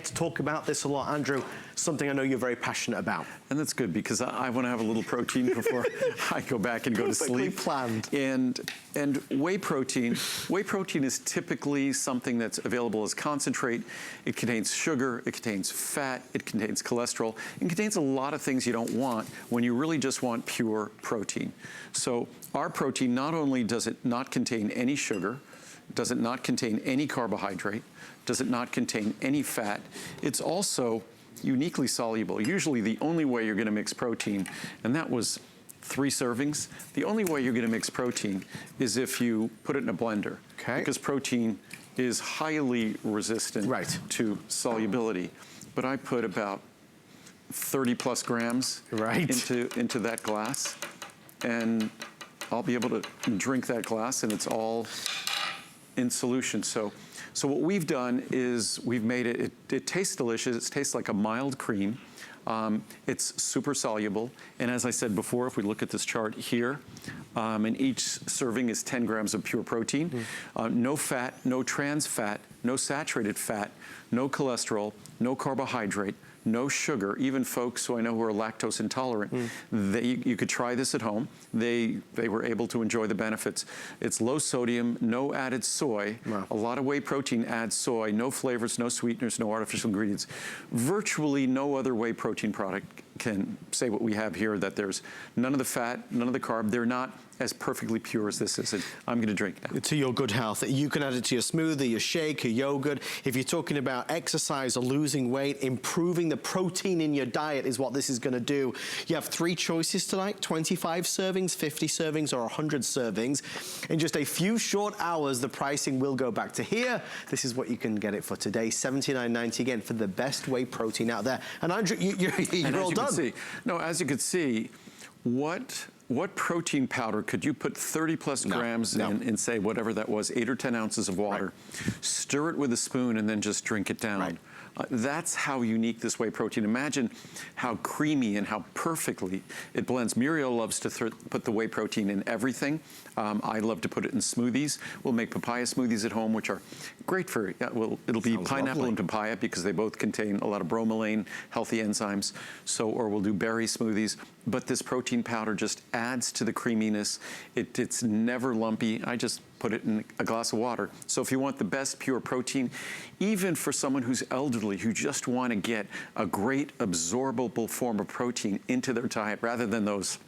To talk about this a lot, Andrew, something I know you're very passionate about. And that's good because I want to have a little protein before I go back and go to sleep. Planned. And whey protein is typically something that's available as concentrate. It contains sugar, it contains fat, it contains cholesterol, it contains a lot of things you don't want when you really just want pure protein. So our protein, not only does it not contain any sugar, does it not contain any carbohydrate, does it not contain any fat, it's also uniquely soluble. Usually the only way you're gonna mix protein, and that was 3 servings, the only way you're gonna mix protein is if you put it in a blender. Okay. Because protein is highly resistant to solubility. But I put about 30 plus grams into that glass, and I'll be able to drink that glass, and it's all in solution. So what we've done is we've made it, it tastes delicious. It tastes like a mild cream. It's super soluble. And as I said before, if we look at this chart here, and each serving is 10 grams of pure protein. No fat, no trans fat, no saturated fat, no cholesterol, no carbohydrate, no sugar. Even folks who I know who are lactose intolerant, you could try this at home. They were able to enjoy the benefits. It's low sodium, no added soy. A lot of whey protein adds soy, no flavors, no sweeteners, no artificial ingredients. Virtually no other whey protein product can say what we have here, that there's none of the fat, none of the carb. They're not as perfectly pure as this is. And I'm gonna drink now. To your good health. You can add it to your smoothie, your shake, your yogurt. If you're talking about exercise or losing weight, improving the protein in your diet is what this is gonna do. You have 3 choices tonight, 25 servings, 50 servings, or 100 servings. In just a few short hours, the pricing will go back to here. This is what you can get it for today, $79.90 again for the best whey protein out there. And Andrew, you're all done. No, as you could see, what protein powder could you put 30 plus grams in, say, whatever that was, 8 or 10 ounces of water, stir it with a spoon, and then just drink it down? That's how unique this whey protein. Imagine how creamy and how perfectly it blends. Muriel loves to put the whey protein in everything. I love to put it in smoothies. We'll make papaya smoothies at home, which are great for, it'll be pineapple and papaya because they both contain a lot of bromelain, healthy enzymes. So, or we'll do berry smoothies. But this protein powder just adds to the creaminess. It's never lumpy. I just put it in a glass of water. So if you want the best pure protein, even for someone who's elderly, who just want to get a great absorbable form of protein into their diet rather than those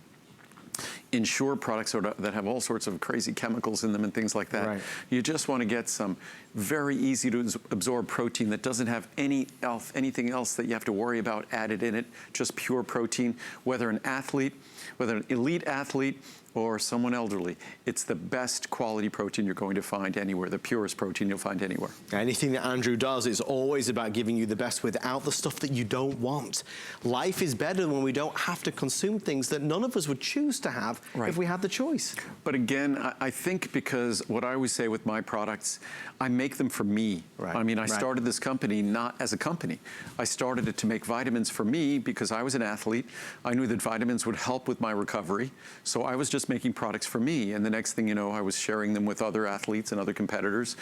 Ensure products that have all sorts of crazy chemicals in them and things like that. You just want to get some very easy to absorb protein that doesn't have anything else that you have to worry about added in it, just pure protein, whether an athlete, whether an elite athlete or someone elderly. It's the best quality protein you're going to find anywhere, the purest protein you'll find anywhere. Anything that Andrew does is always about giving you the best without the stuff that you don't want. Life is better when we don't have to consume things that none of us would choose to have if we had the choice. But again, I think because what I always say with my products, I make them for me. I mean, I started this company not as a company. I started it to make vitamins for me because I was an athlete. I knew that vitamins would help with my recovery. So I was just making products for me. And the next thing you know, I was sharing them with other athletes and other competitors.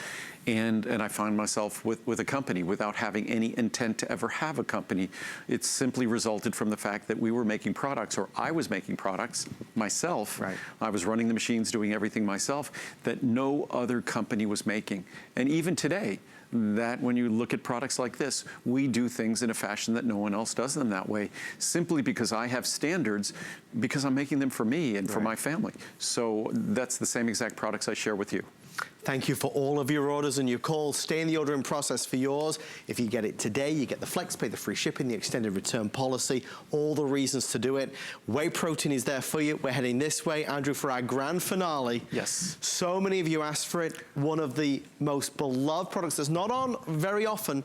And I found myself with a company without having any intent to ever have a company. It simply resulted from the fact that we were making products, or I was making products myself. I was running the machines, doing everything myself that no other company was making. And even today, that when you look at products like this, we do things in a fashion that no one else does them that way, simply because I have standards, because I'm making them for me and for my family. So that's the same exact products I share with you. Thank you for all of your orders and your calls. Stay in the ordering process for yours. If you get it today, you get the FlexPay, the free shipping, the extended return policy, all the reasons to do it. Whey protein is there for you. We're heading this way, Andrew, for our grand finale. Yes. So many of you asked for it. One of the most beloved products that's not on very often.